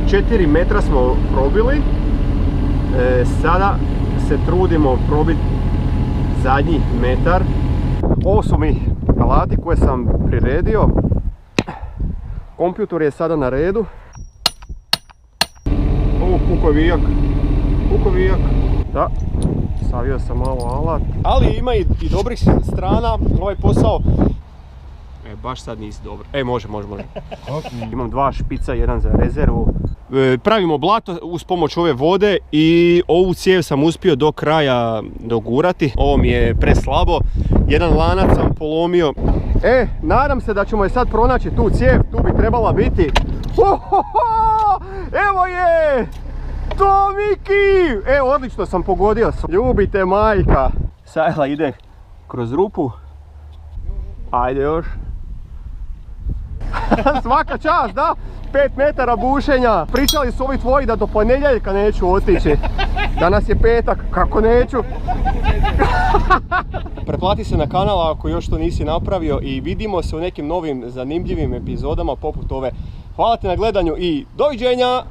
4 metra smo probili. Sada se trudimo probiti zadnji metar. Ovo su mi alati koje sam priredio. Kompjutor je sada na redu. Ovo kukovijak. Da, savio sam malo alat. Ali ima i dobrih strana. Ovaj posao baš sad nisi dobro. Može. Imam 2 špica, jedan za rezervu. Pravimo blato uz pomoć ove vode i ovu cijev sam uspio do kraja dogurati. Ovo mi je preslabo. Jedan lanac sam polomio. Nadam se da ćemo je sad pronaći tu cijev. Tu bi trebala biti. Evo je! To Miki! Odlično sam pogodio. Ljubite majka. Sajla ide kroz rupu. Ajde još. Svaka čast, da? 5 metara bušenja. Pričali su ovi tvoji da do ponedjeljka neću otići. Danas je petak, kako neću? Pretplati se na kanal ako još to nisi napravio i vidimo se u nekim novim zanimljivim epizodama poput ove. Hvala ti na gledanju i doviđenja!